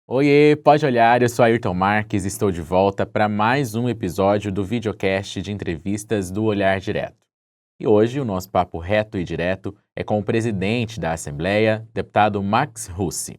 Oiê, pode olhar, eu sou Ayrton Marques e estou de volta para mais um episódio do videocast de entrevistas do Olhar Direto. E hoje o nosso papo reto e direto é com o presidente da Assembleia, deputado Max Russi.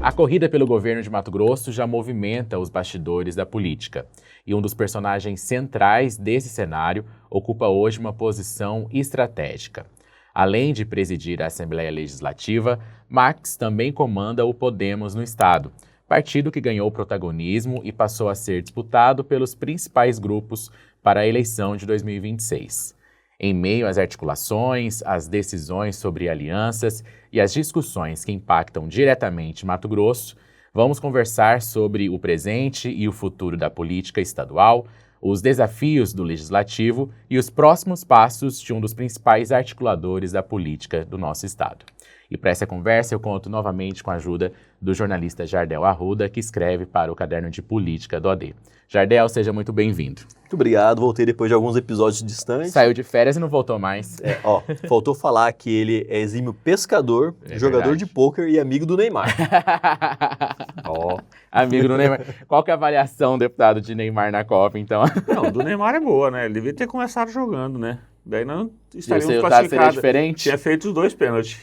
A corrida pelo governo de Mato Grosso já movimenta os bastidores da política. E um dos personagens centrais desse cenário ocupa hoje uma posição estratégica. Além de presidir a Assembleia Legislativa, Max também comanda o Podemos no estado, partido que ganhou protagonismo e passou a ser disputado pelos principais grupos para a eleição de 2026. Em meio às articulações, às decisões sobre alianças e às discussões que impactam diretamente Mato Grosso, vamos conversar sobre o presente e o futuro da política estadual, os desafios do legislativo e os próximos passos de um dos principais articuladores da política do nosso estado. E para essa conversa eu conto novamente com a ajuda do jornalista Jardel Arruda, que escreve para o Caderno de Política do AD. Jardel, seja muito bem-vindo. Muito obrigado, voltei depois de alguns episódios distantes. Saiu de férias e não voltou mais. Faltou falar que ele é exímio pescador, jogador verdade. de pôquer e amigo do Neymar. Amigo do Neymar. Qual que é a avaliação, deputado, de Neymar na Copa, então? Não, do Neymar é boa, né? Ele devia ter começado jogando, né? Daí não E o estaríamos resultado seria classificados. diferente? Tinha feito os 2 pênaltis.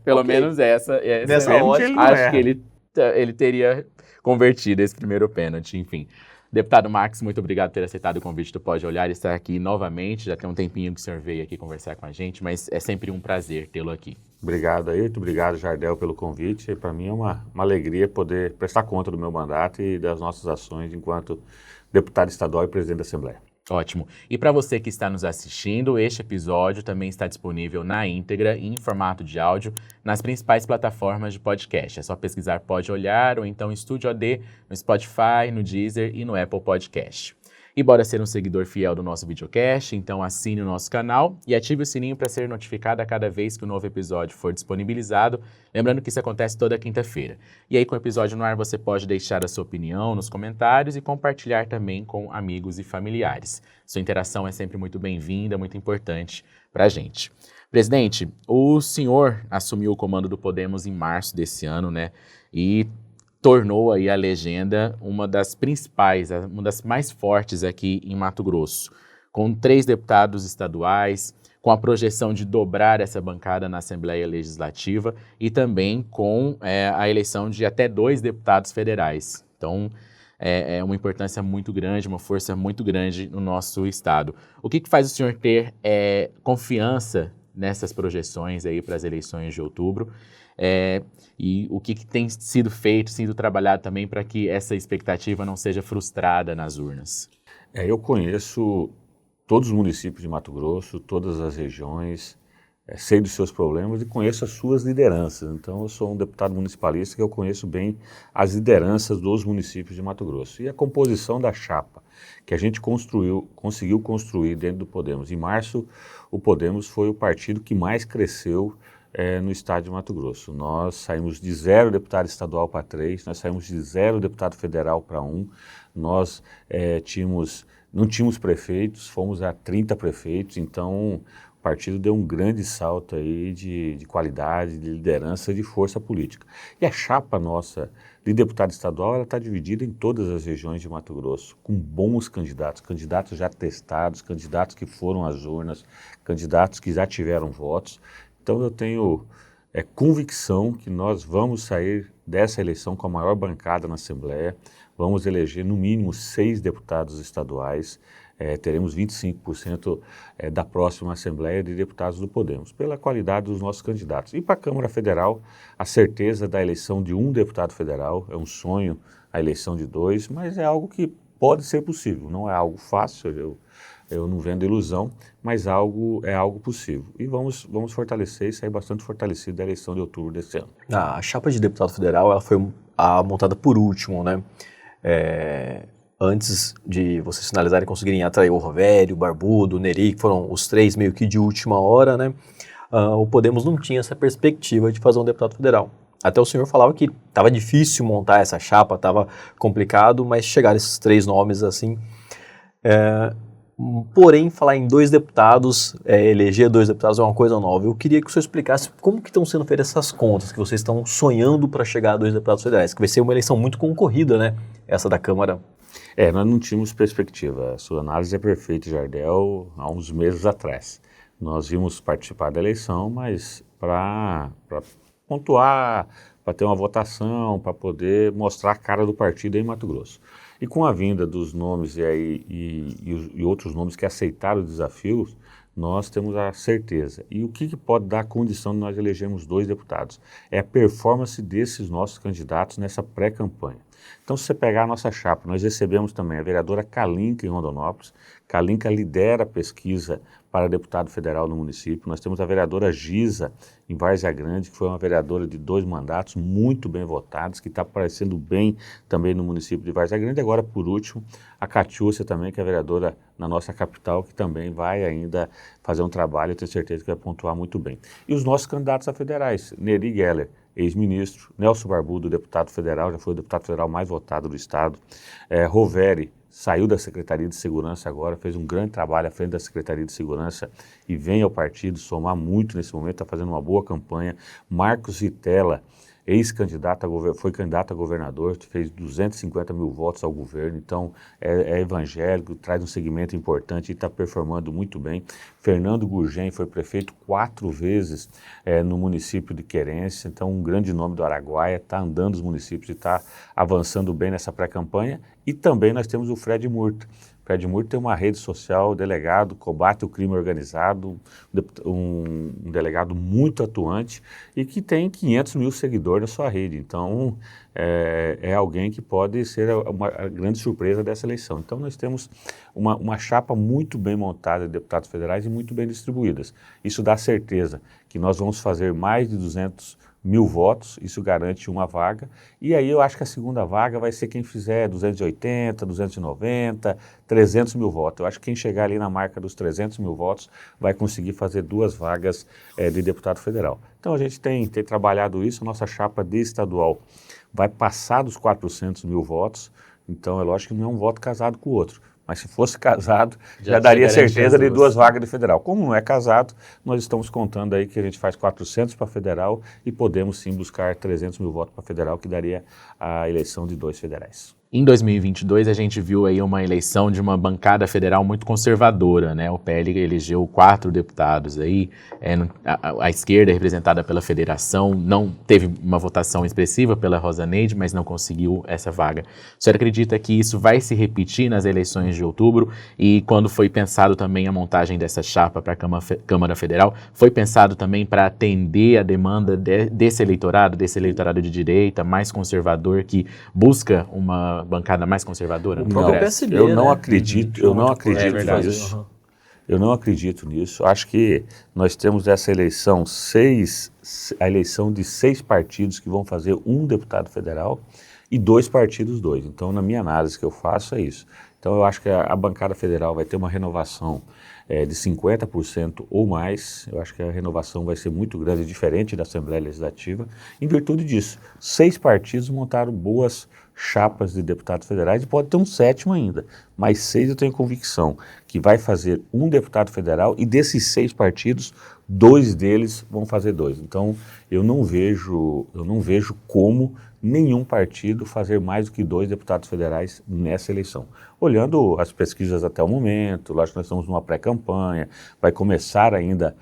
Pelo Ok. menos essa Nessa mesmo. ótica, ele não Acho erra. que ele teria convertido esse primeiro pênalti, enfim. Deputado Max, muito obrigado por ter aceitado o convite do Pode Olhar e estar aqui novamente. Já tem um tempinho que o senhor veio aqui conversar com a gente, mas é sempre um prazer tê-lo aqui. Obrigado, Ayrton. Obrigado, Jardel, pelo convite. Para mim é uma alegria poder prestar conta do meu mandato e das nossas ações enquanto deputado estadual e presidente da Assembleia. Ótimo. E para você que está nos assistindo, este episódio também está disponível na íntegra e em formato de áudio nas principais plataformas de podcast. É só pesquisar Pode Olhar ou então Estúdio AD no Spotify, no Deezer e no Apple Podcast. E bora ser um seguidor fiel do nosso videocast, então assine o nosso canal e ative o sininho para ser notificado a cada vez que o novo episódio for disponibilizado, lembrando que isso acontece toda quinta-feira. E aí com o episódio no ar você pode deixar a sua opinião nos comentários e compartilhar também com amigos e familiares. Sua interação é sempre muito bem-vinda, muito importante para a gente. Presidente, o senhor assumiu o comando do Podemos em março desse ano, né? E tornou aí a legenda uma das principais, uma das mais fortes aqui em Mato Grosso, com 3 deputados estaduais, com a projeção de dobrar essa bancada na Assembleia Legislativa e também com a eleição de até 2 deputados federais. Então, é uma importância muito grande, uma força muito grande no nosso estado. O que faz o senhor ter confiança nessas projeções aí para as eleições de outubro? E o que tem sido feito, sido trabalhado também para que essa expectativa não seja frustrada nas urnas? Eu conheço todos os municípios de Mato Grosso, todas as regiões, sei dos seus problemas e conheço as suas lideranças. Então, eu sou um deputado municipalista que eu conheço bem as lideranças dos municípios de Mato Grosso. E a composição da chapa que a gente conseguiu construir dentro do Podemos. Em março, o Podemos foi o partido que mais cresceu no estado de Mato Grosso. Nós saímos de 0 deputado estadual para 3, nós saímos de 0 deputado federal para 1, nós não tínhamos prefeitos, fomos a 30 prefeitos, então o partido deu um grande salto aí de qualidade, de liderança, de força política. E a chapa nossa de deputado estadual, ela está dividida em todas as regiões de Mato Grosso, com bons candidatos, candidatos já testados, candidatos que foram às urnas, candidatos que já tiveram votos. Então eu tenho convicção que nós vamos sair dessa eleição com a maior bancada na Assembleia, vamos eleger no mínimo 6 deputados estaduais, teremos 25% da próxima Assembleia de Deputados do Podemos, pela qualidade dos nossos candidatos. E para a Câmara Federal, a certeza da eleição de 1 deputado federal, é um sonho a eleição de 2, mas é algo que pode ser possível, não é algo fácil, eu não vendo ilusão, mas é algo possível. E vamos fortalecer e sair bastante fortalecido da eleição de outubro desse ano. A chapa de deputado federal ela foi montada por último, né? Antes de vocês finalizarem e conseguirem atrair o Rovério, o Barbudo, o Neri, que foram os 3 meio que de última hora, né? O Podemos não tinha essa perspectiva de fazer um deputado federal. Até o senhor falava que estava difícil montar essa chapa, estava complicado, mas chegaram esses 3 nomes assim. Porém, falar em 2 deputados, eleger 2 deputados é uma coisa nova. Eu queria que o senhor explicasse como que estão sendo feitas essas contas, que vocês estão sonhando para chegar a 2 deputados federais, que vai ser uma eleição muito concorrida, né? Essa da Câmara. Nós não tínhamos perspectiva. A sua análise é perfeita, Jardel, há uns meses atrás. Nós íamos participar da eleição, mas para pontuar, para ter uma votação, para poder mostrar a cara do partido em Mato Grosso. E com a vinda dos nomes e outros nomes que aceitaram o desafio, nós temos a certeza. E o que pode dar a condição de nós elegermos 2 deputados? É a performance desses nossos candidatos nessa pré-campanha. Então, se você pegar a nossa chapa, nós recebemos também a vereadora Kalinka em Rondonópolis. Kalinka lidera a pesquisa para deputado federal no município. Nós temos a vereadora Giza em Várzea Grande, que foi uma vereadora de 2 mandatos, muito bem votados, que está aparecendo bem também no município de Várzea Grande. Agora, por último, a Catiúcia também, que é a vereadora na nossa capital, que também vai ainda fazer um trabalho, eu tenho certeza que vai pontuar muito bem. E os nossos candidatos a federais, Neri Geller, ex-ministro, Nelson Barbudo, deputado federal, já foi o deputado federal mais votado do estado, Roveri, saiu da Secretaria de Segurança agora, fez um grande trabalho à frente da Secretaria de Segurança e vem ao partido somar muito nesse momento, está fazendo uma boa campanha. Marcos Vitella, ex-candidato foi candidato a governador, fez 250 mil votos ao governo, então é evangélico, traz um segmento importante e está performando muito bem. Fernando Gurgem foi prefeito 4 vezes no município de Querência, então um grande nome do Araguaia, está andando os municípios e está avançando bem nessa pré-campanha. E também nós temos o Fred Murta. Fred Murta tem uma rede social, delegado, combate o crime organizado, um delegado muito atuante e que tem 500 mil seguidores na sua rede. Então, é alguém que pode ser a grande surpresa dessa eleição. Então, nós temos uma chapa muito bem montada de deputados federais e muito bem distribuídas. Isso dá certeza que nós vamos fazer mais de 200 mil votos, isso garante uma vaga, e aí eu acho que a segunda vaga vai ser quem fizer 280, 290, 300 mil votos. Eu acho que quem chegar ali na marca dos 300 mil votos vai conseguir fazer 2 vagas de deputado federal. Então a gente tem trabalhado isso, a nossa chapa de estadual vai passar dos 400 mil votos, então é lógico que não é um voto casado com o outro. Mas se fosse casado, já daria certeza de 2 vagas de federal. Como não é casado, nós estamos contando aí que a gente faz 400 para federal e podemos sim buscar 300 mil votos para federal, que daria a eleição de 2 federais. Em 2022, a gente viu aí uma eleição de uma bancada federal muito conservadora, né? O PL elegeu 4 deputados aí, a esquerda representada pela federação não teve uma votação expressiva pela Rosa Neide, mas não conseguiu essa vaga. O senhor acredita que isso vai se repetir nas eleições de outubro? E quando foi pensado também a montagem dessa chapa para a Câmara Federal, foi pensado também para atender a demanda desse eleitorado de direita, mais conservador, que busca uma bancada mais conservadora? Eu não acredito nisso. Eu não acredito nisso. Acho que nós temos essa eleição, a eleição de 6 partidos que vão fazer um deputado federal e 2 partidos, 2. Então, na minha análise que eu faço é isso. Então, eu acho que a bancada federal vai ter uma renovação de 50% ou mais. Eu acho que a renovação vai ser muito grande, diferente da Assembleia Legislativa. Em virtude disso, 6 partidos montaram boas chapas de deputados federais e pode ter um 7º ainda, mas 6 eu tenho convicção que vai fazer um deputado federal e desses 6 partidos, 2 deles vão fazer 2. Então eu não vejo como nenhum partido fazer mais do que 2 deputados federais nessa eleição. Olhando as pesquisas até o momento, lógico que nós estamos numa pré-campanha, vai começar ainda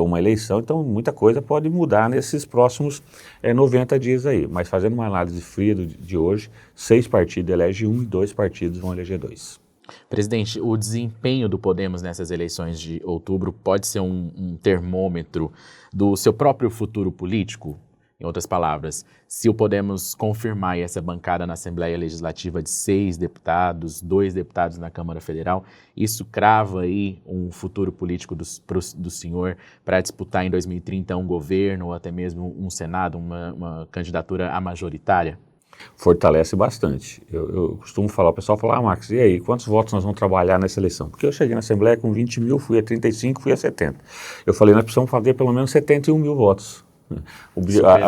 uma eleição, então muita coisa pode mudar nesses próximos 90 dias aí. Mas fazendo uma análise fria de hoje, 6 partidos elegem 1 e 2 partidos vão eleger 2. Presidente, o desempenho do Podemos nessas eleições de outubro pode ser um termômetro do seu próprio futuro político? Em outras palavras, se o Podemos confirmar essa bancada na Assembleia Legislativa de 6 deputados, 2 deputados na Câmara Federal, isso crava aí um futuro político do senhor para disputar em 2030 um governo ou até mesmo um Senado, uma candidatura à majoritária? Fortalece bastante. Eu costumo falar, o pessoal fala, Marcos, e aí, quantos votos nós vamos trabalhar nessa eleição? Porque eu cheguei na Assembleia com 20 mil, fui a 35, fui a 70. Eu falei, nós precisamos fazer pelo menos 71 mil votos.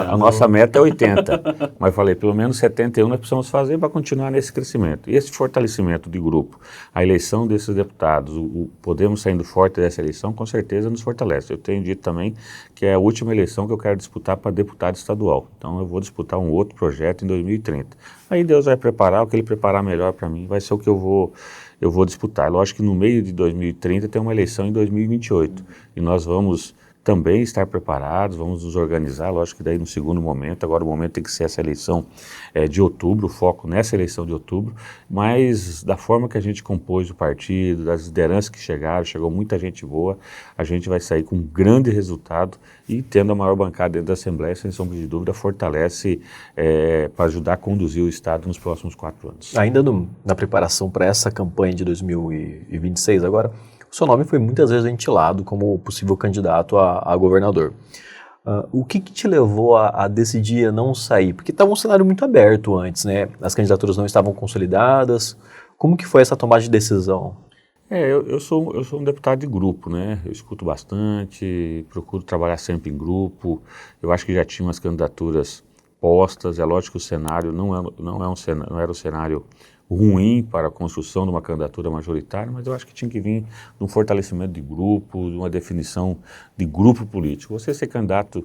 A nossa meta é 80, mas eu falei, pelo menos 71 nós precisamos fazer para continuar nesse crescimento. E esse fortalecimento de grupo, a eleição desses deputados, Podemos saindo forte dessa eleição, com certeza nos fortalece. Eu tenho dito também que é a última eleição que eu quero disputar para deputado estadual. Então eu vou disputar um outro projeto em 2030. Aí Deus vai preparar, o que Ele preparar melhor para mim vai ser o que eu vou disputar. Lógico que no meio de 2030 tem uma eleição em 2028 e nós vamos também estar preparados, vamos nos organizar, lógico que daí no segundo momento, agora o momento tem que ser essa eleição de outubro, o foco nessa eleição de outubro, mas da forma que a gente compôs o partido, das lideranças que chegou muita gente boa, a gente vai sair com um grande resultado e tendo a maior bancada dentro da Assembleia, sem sombra de dúvida, fortalece para ajudar a conduzir o Estado nos próximos 4 anos. Ainda na preparação para essa campanha de 2026 agora, o seu nome foi muitas vezes ventilado como possível candidato a governador. O que te levou a decidir a não sair? Porque estava um cenário muito aberto antes, né? As candidaturas não estavam consolidadas. Como que foi essa tomada de decisão? Eu sou um deputado de grupo, né? Eu escuto bastante, procuro trabalhar sempre em grupo. Eu acho que já tinha umas candidaturas postas. É lógico que o cenário não era um cenário ruim para a construção de uma candidatura majoritária, mas eu acho que tinha que vir de um fortalecimento de grupo, de uma definição de grupo político. Você ser candidato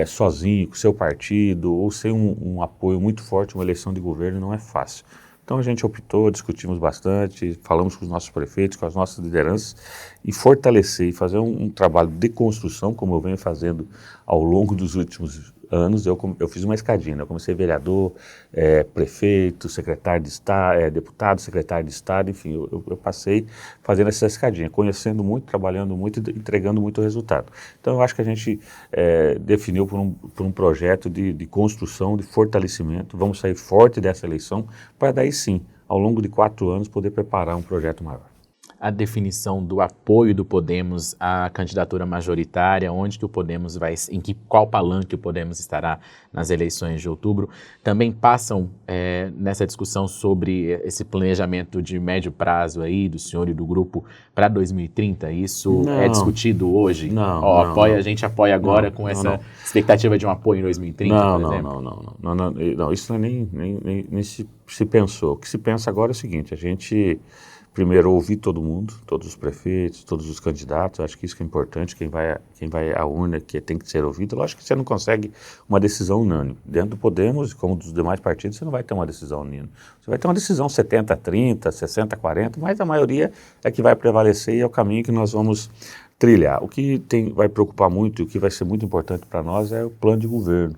sozinho, com seu partido, ou sem um apoio muito forte em uma eleição de governo não é fácil. Então a gente optou, discutimos bastante, falamos com os nossos prefeitos, com as nossas lideranças e fortalecer e fazer um trabalho de construção, como eu venho fazendo ao longo dos últimos anos. Eu fiz uma escadinha, né? Eu comecei vereador, prefeito, secretário de Estado, deputado, secretário de Estado, enfim, eu passei fazendo essa escadinha, conhecendo muito, trabalhando muito e entregando muito resultado. Então eu acho que a gente definiu por um projeto de construção, de fortalecimento. Vamos sair forte dessa eleição para daí sim, ao longo de 4 anos, poder preparar um projeto maior. A definição do apoio do Podemos à candidatura majoritária, onde que o Podemos vai, qual palanque o Podemos estará nas eleições de outubro, também passam nessa discussão sobre esse planejamento de médio prazo aí do senhor e do grupo para 2030. Isso é discutido hoje? A gente apoia agora com essa expectativa de um apoio em 2030, por exemplo? Não, isso não é nem se pensou. O que se pensa agora é o seguinte: a gente primeiro ouvir todo mundo, todos os prefeitos, todos os candidatos. Acho que isso que é importante, quem vai à urna, que tem que ser ouvido. Lógico que você não consegue uma decisão unânime. Dentro do Podemos, como dos demais partidos, você não vai ter uma decisão unânime. Você vai ter uma decisão 70-30, 60-40, mas a maioria é que vai prevalecer e é o caminho que nós vamos trilhar. O que vai preocupar muito e o que vai ser muito importante para nós é o plano de governo.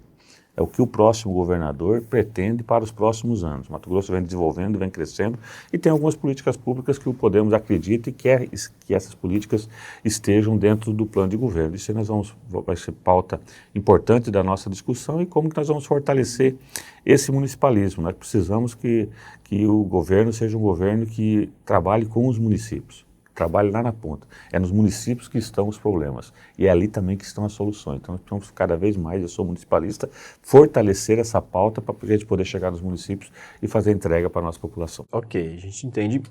É o que o próximo governador pretende para os próximos anos. Mato Grosso vem desenvolvendo, vem crescendo e tem algumas políticas públicas que o Podemos acredita e quer que essas políticas estejam dentro do plano de governo. Isso vai ser pauta importante da nossa discussão e como que nós vamos fortalecer esse municipalismo. Nós precisamos que o governo seja um governo que trabalhe com os municípios. Trabalhe lá na ponta. É nos municípios que estão os problemas. E é ali também que estão as soluções. Então, nós precisamos cada vez mais, eu sou municipalista, fortalecer essa pauta para a gente poder chegar nos municípios e fazer entrega para a nossa população. Ok, a gente entende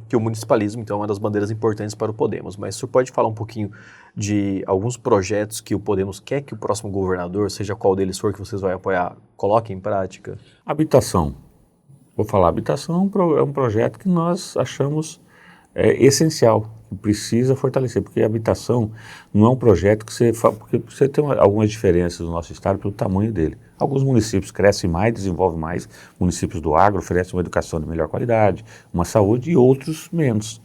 que o municipalismo, então, é uma das bandeiras importantes para o Podemos. Mas o senhor pode falar um pouquinho de alguns projetos que o Podemos quer que o próximo governador, seja qual deles for que vocês vão apoiar, coloque em prática? Habitação. Vou falar, habitação é um projeto que nós achamos essencial, que precisa fortalecer, porque a habitação não é um projeto porque você tem algumas diferenças no nosso estado pelo tamanho dele. Alguns municípios crescem mais, desenvolvem mais, municípios do agro oferecem uma educação de melhor qualidade, uma saúde, e outros menos.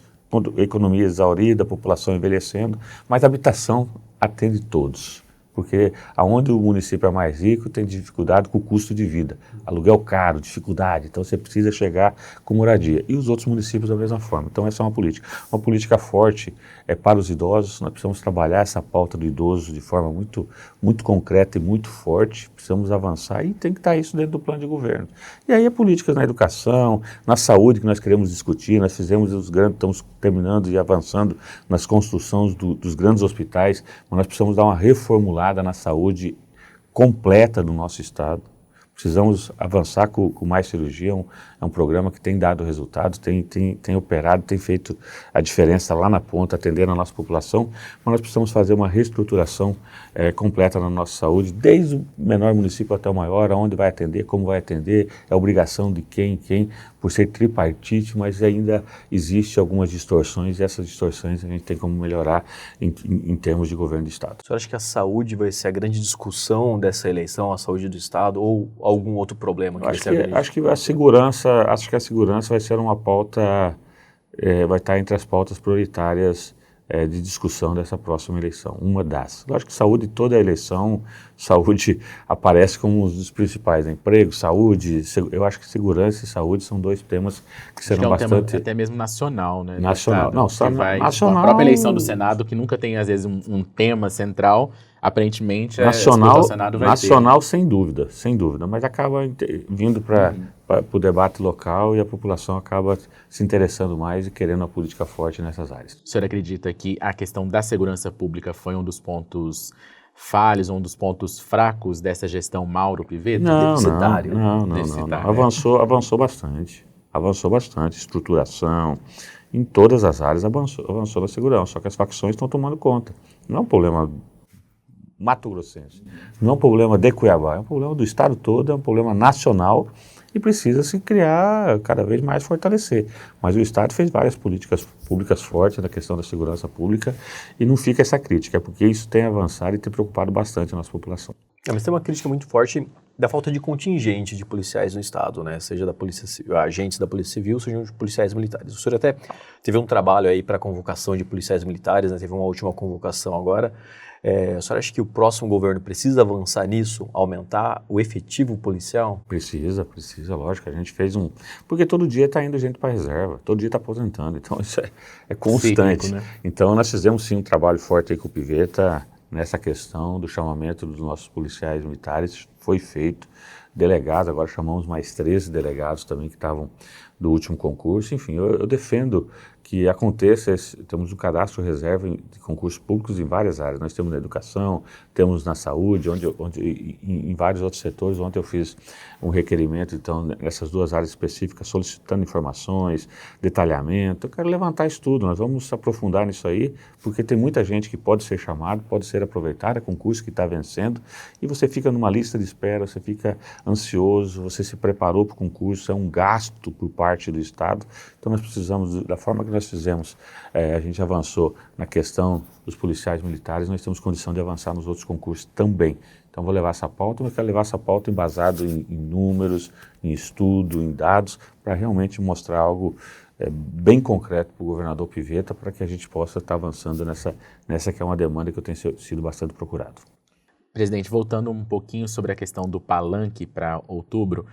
Economia exaurida, população envelhecendo, mas a habitação atende todos. Porque aonde o município é mais rico tem dificuldade com o custo de vida, aluguel caro, dificuldade, então você precisa chegar com moradia. E os outros municípios da mesma forma. Então essa é uma política forte para os idosos. Nós precisamos trabalhar essa pauta do idoso de forma muito, muito concreta e muito forte. Precisamos avançar e tem que estar isso dentro do plano de governo. E aí políticas na educação, na saúde que nós queremos discutir. Nós estamos terminando e avançando nas construções dos grandes hospitais, mas nós precisamos dar uma reformulada na saúde completa do nosso estado. Precisamos avançar com mais cirurgia, é um programa que tem dado resultados, tem operado, tem feito a diferença lá na ponta, atendendo a nossa população, mas nós precisamos fazer uma reestruturação completa na nossa saúde, desde o menor município até o maior, aonde vai atender, como vai atender, é obrigação de quem, por ser tripartite, mas ainda existe algumas distorções, e essas distorções a gente tem como melhorar em termos de governo do Estado. O senhor acha que a saúde vai ser a grande discussão dessa eleição, a saúde do Estado, ou algum outro problema que vai ser a grande? Acho que a segurança vai ser uma pauta, vai estar entre as pautas prioritárias de discussão dessa próxima eleição, uma das. Lógico que saúde, toda a eleição, saúde aparece como um dos principais, emprego, saúde, eu acho que segurança e saúde são dois temas que serão bastante... Tema até mesmo nacional, né? Nacional, não, só nacional... A própria eleição do Senado, que nunca tem, às vezes, um tema central, aparentemente, nacional, o Senado vai nacional ter. Sem dúvida, mas acaba vindo para o debate local e a população acaba se interessando mais e querendo uma política forte nessas áreas. O senhor acredita que a questão da segurança pública foi um dos pontos falhos, um dos pontos fracos dessa gestão Mauro Pivetta? Não. Avançou bastante, estruturação, em todas as áreas avançou na segurança, só que as facções estão tomando conta. Não é um problema mato-grossense, não é um problema de Cuiabá, é um problema do estado todo, é um problema nacional e precisa se criar, cada vez mais fortalecer. Mas o estado fez várias políticas públicas fortes na questão da segurança pública e não fica essa crítica, é porque isso tem avançado e tem preocupado bastante a nossa população. Mas tem uma crítica muito forte da falta de contingente de policiais no estado, né? Seja da polícia civil, agentes da polícia civil, sejam de policiais militares. O senhor até teve um trabalho aí para convocação de policiais militares, né? Teve uma última convocação agora. O senhor acha que o próximo governo precisa avançar nisso, aumentar o efetivo policial? Precisa, lógico. A gente fez porque todo dia está indo gente para a reserva, todo dia está aposentando, então isso é constante. Cíclico, né? Então nós fizemos sim um trabalho forte aí com o Pivetta nessa questão do chamamento dos nossos policiais militares, foi feito. Delegados, agora chamamos mais 13 delegados também que estavam do último concurso. Enfim, eu defendo que aconteça, temos um cadastro reserva de concursos públicos em várias áreas. Nós temos na educação, temos na saúde, em vários outros setores. Ontem eu fiz um requerimento, então, nessas duas áreas específicas, solicitando informações, detalhamento. Eu quero levantar isso tudo, nós vamos aprofundar nisso aí, porque tem muita gente que pode ser chamado, pode ser aproveitada, é concurso que está vencendo, e você fica numa lista de espera, você fica ansioso, você se preparou para o concurso, é um gasto por parte do Estado. Então nós precisamos, da forma que nós fizemos, a gente avançou na questão dos policiais militares, nós temos condição de avançar nos outros concursos também. Então vou levar essa pauta, mas quero levar essa pauta embasado em números, em estudo, em dados, para realmente mostrar algo bem concreto para o governador Pivetta, para que a gente possa estar avançando nessa que é uma demanda que eu tenho sido bastante procurado. Presidente, voltando um pouquinho sobre a questão do palanque para outubro,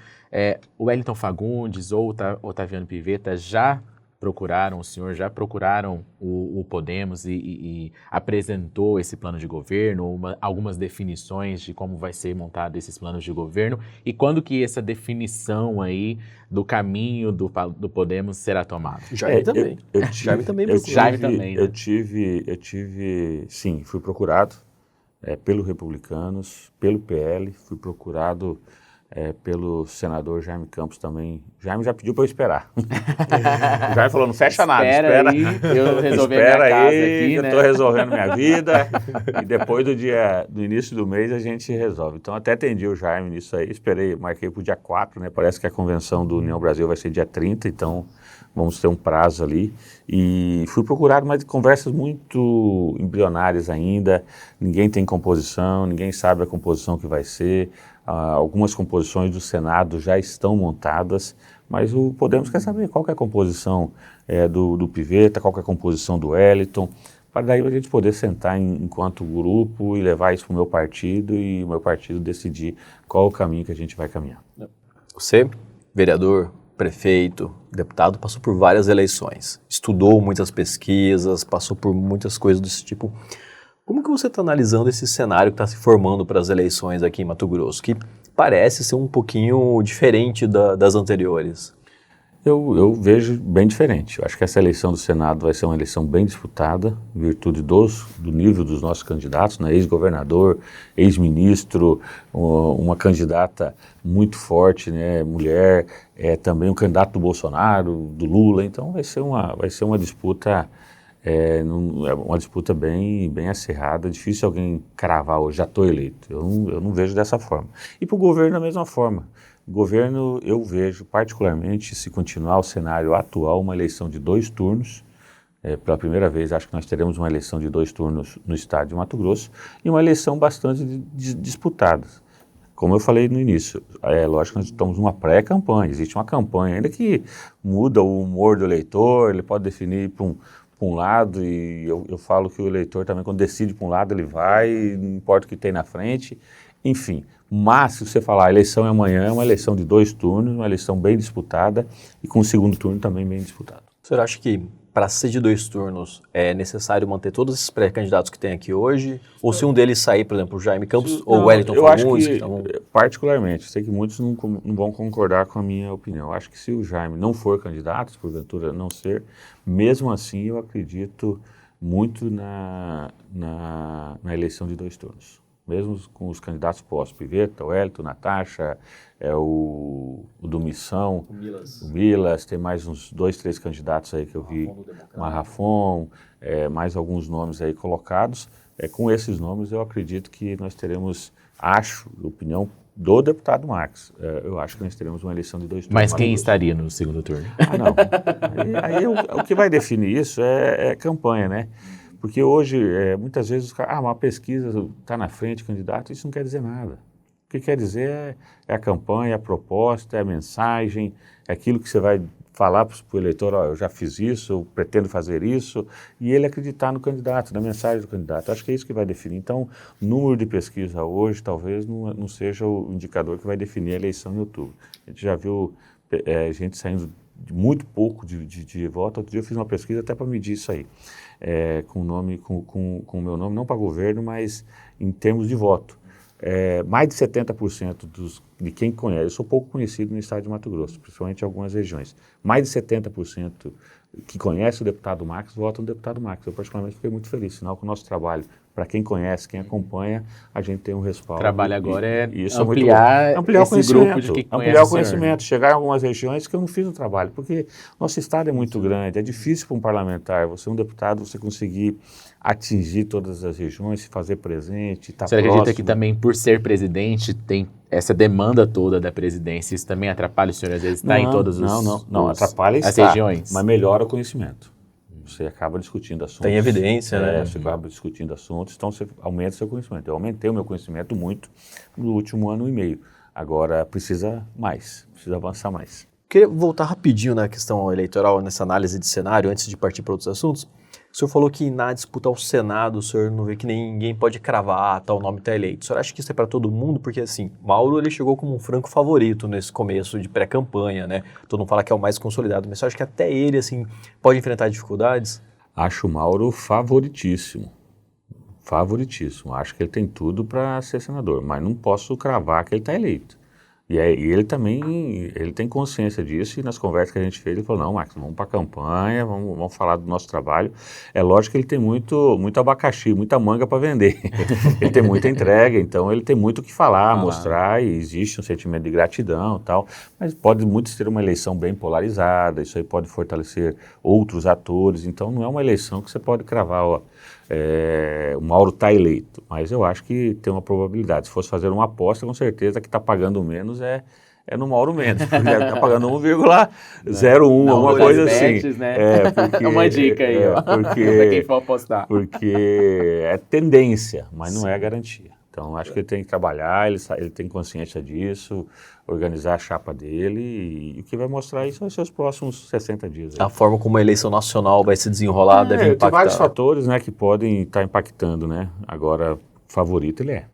o Wellington Fagundes ou o Otaviano Pivetta já procuraram, o senhor já procuraram o Podemos e apresentou esse plano de governo, algumas definições de como vai ser montado esses planos de governo, e quando que essa definição aí do caminho do Podemos será tomada? Jaime também. Jaime também procurou. Jaime também, né? Eu tive, sim, fui procurado pelo Republicanos, pelo PL, fui procurado pelo senador Jaime Campos também. Jaime já pediu para eu esperar. O Jaime falou, não fecha nada, espera aí, eu resolver espera minha casa aí, aqui, eu né? estou resolvendo minha vida, e depois do início do mês a gente resolve. Então até atendi o Jaime nisso aí, marquei para o dia 4, né? Parece que a convenção do União Brasil vai ser dia 30, então vamos ter um prazo ali, e fui procurado, mas conversas muito embrionárias ainda, ninguém tem composição, ninguém sabe a composição que vai ser, algumas composições do Senado já estão montadas, mas o Podemos quer saber qual que é a composição do Pivetta, qual que é a composição do Wellington, para daí a gente poder sentar enquanto grupo e levar isso para o meu partido e o meu partido decidir qual o caminho que a gente vai caminhar. Você, vereador, prefeito, deputado, passou por várias eleições, estudou muitas pesquisas, passou por muitas coisas desse tipo. Como que você está analisando esse cenário que está se formando para as eleições aqui em Mato Grosso, que parece ser um pouquinho diferente das anteriores? Eu vejo bem diferente. Eu acho que essa eleição do Senado vai ser uma eleição bem disputada, em virtude do nível dos nossos candidatos, né? Ex-governador, ex-ministro, uma candidata muito forte, né? Mulher, também um candidato do Bolsonaro, do Lula. Então vai ser uma disputa, uma disputa bem acirrada. Difícil alguém cravar hoje, já estou eleito. Eu não vejo dessa forma. E para o governo da mesma forma. O governo, eu vejo particularmente, se continuar o cenário atual, uma eleição de 2 turnos. Pela primeira vez, acho que nós teremos uma eleição de 2 turnos no estado de Mato Grosso e uma eleição bastante disputada. Como eu falei no início, lógico que nós estamos numa pré-campanha, existe uma campanha ainda que muda o humor do eleitor, ele pode definir para um lado, e eu falo que o eleitor também, quando decide para um lado, ele vai, não importa o que tem na frente, enfim. Mas, se você falar, a eleição é amanhã, é uma eleição de 2 turnos, uma eleição bem disputada e com o segundo turno também bem disputado. O senhor acha que para ser de 2 turnos é necessário manter todos esses pré-candidatos que tem aqui hoje? Ou se um deles sair, por exemplo, o Jaime Campos ou o Wellington Fagundes? Particularmente, sei que muitos não vão concordar com a minha opinião. Eu acho que se o Jaime não for candidato, se porventura não ser, mesmo assim eu acredito muito na eleição de 2 turnos. Mesmo com os candidatos postos, Piveta, o Wellington, Natasha, o do Missão, o Milas, tem mais uns 2, 3 candidatos aí que eu vi, Marrafon, mais alguns nomes aí colocados. Com esses nomes eu acredito que nós teremos, opinião do deputado Max, eu acho que nós teremos uma eleição de 2 turnos. Mas quem estaria no segundo turno? Não. Aí o que vai definir isso é campanha, né? Porque hoje, muitas vezes, uma pesquisa está na frente, candidato, isso não quer dizer nada. O que quer dizer é a campanha, a proposta, é a mensagem, é aquilo que você vai falar para o eleitor, eu já fiz isso, eu pretendo fazer isso, e ele acreditar no candidato, na mensagem do candidato. Acho que é isso que vai definir. Então, o número de pesquisa hoje talvez não seja o indicador que vai definir a eleição em outubro. A gente já viu gente saindo de muito pouco de voto. Outro dia eu fiz uma pesquisa até para medir isso aí. Com o meu nome, não para governo, mas em termos de voto. Mais de 70% de quem conhece, eu sou pouco conhecido no estado de Mato Grosso, principalmente em algumas regiões, mais de 70% que conhece o deputado Max, votam no deputado Max. Eu particularmente fiquei muito feliz, sinal que o nosso trabalho, para quem conhece, quem acompanha, a gente tem um respaldo. O trabalho agora é ampliar esse grupo de quem conhece ampliar o conhecimento, chegar em algumas regiões que eu não fiz o trabalho, porque nosso estado é muito grande, é difícil para um parlamentar, você é um deputado, você conseguir atingir todas as regiões, se fazer presente, estar próximo. Você acredita que também, por ser presidente, tem essa demanda toda da presidência, isso também atrapalha o senhor, às vezes, estar em todos atrapalha as regiões? Mas melhora o conhecimento. Você acaba discutindo assuntos. Tem evidência, né? Você acaba discutindo assuntos, então você aumenta o seu conhecimento. Eu aumentei o meu conhecimento muito no último ano e meio. Agora precisa avançar mais. Queria voltar rapidinho na questão eleitoral, nessa análise de cenário, antes de partir para outros assuntos. O senhor falou que na disputa ao Senado, o senhor não vê que ninguém pode cravar, tal nome está eleito. O senhor acha que isso é para todo mundo? Porque, assim, Mauro, ele chegou como um franco favorito nesse começo de pré-campanha, né? Todo mundo fala que é o mais consolidado, mas o senhor acha que até ele, assim, pode enfrentar dificuldades? Acho o Mauro favoritíssimo. Favoritíssimo. Acho que ele tem tudo para ser senador, mas não posso cravar que ele está eleito. E ele também, ele tem consciência disso, e nas conversas que a gente fez, ele falou, não, Max, vamos para a campanha, vamos falar do nosso trabalho. É lógico que ele tem muito abacaxi, muita manga para vender. Ele tem muita entrega, então ele tem muito o que falar, mostrar, e existe um sentimento de gratidão e tal, mas pode muito ser uma eleição bem polarizada, isso aí pode fortalecer outros atores, então não é uma eleição que você pode cravar, o Mauro está eleito, mas eu acho que tem uma probabilidade. Se fosse fazer uma aposta, com certeza que está pagando menos é no Mauro Mendes, porque está pagando 1,01, alguma coisa assim. Né? É uma dica aí, para quem for apostar. Porque é tendência, mas não é garantia. Então, acho que ele tem que trabalhar, ele tem consciência disso, organizar a chapa dele, e o que vai mostrar isso vai ser os próximos 60 dias. Aí. A forma como a eleição nacional vai se desenrolar deve impactar. Tem vários fatores, né, que podem estar impactando, né? Agora, favorito ele é.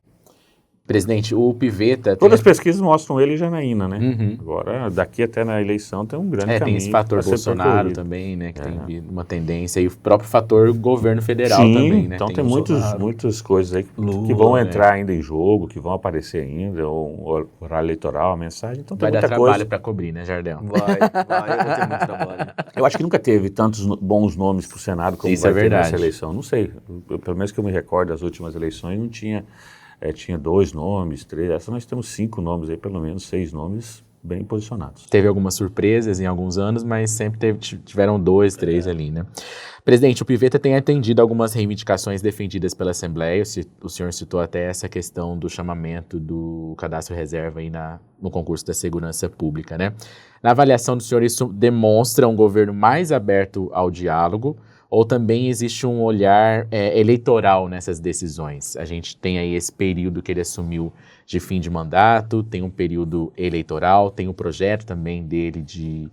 Presidente, o Pivetta... Todas as pesquisas mostram ele e Janaína, né? Uhum. Agora, daqui até na eleição tem um grande caminho. Tem esse fator pra ser Bolsonaro percorrido. também, né? Que tem uma tendência. E o próprio fator governo federal Sim, também, né? Então tem o muitas coisas aí Lula, que vão né? entrar ainda em jogo, que vão aparecer ainda, o horário eleitoral, a mensagem. Então tem Vai dar muita trabalho coisa. para cobrir, né, Jardel? Vai, eu vou ter muito trabalho. Eu acho que nunca teve tantos bons nomes para o Senado como Isso vai é ter verdade. nessa eleição. Não sei, pelo menos que eu me recordo das últimas eleições, não tinha, tinha 2 nomes, 3, essa nós temos 5 nomes aí, pelo menos 6 nomes bem posicionados. Teve algumas surpresas em alguns anos, mas sempre tiveram 2, 3 ali, né? Presidente, o Pivetta tem atendido algumas reivindicações defendidas pela Assembleia. O senhor citou até essa questão do chamamento do cadastro reserva aí no concurso da segurança pública, né? Na avaliação do senhor, isso demonstra um governo mais aberto ao diálogo ou também existe um olhar eleitoral nessas decisões? A gente tem aí esse período que ele assumiu de fim de mandato, tem um período eleitoral, tem o projeto também dele de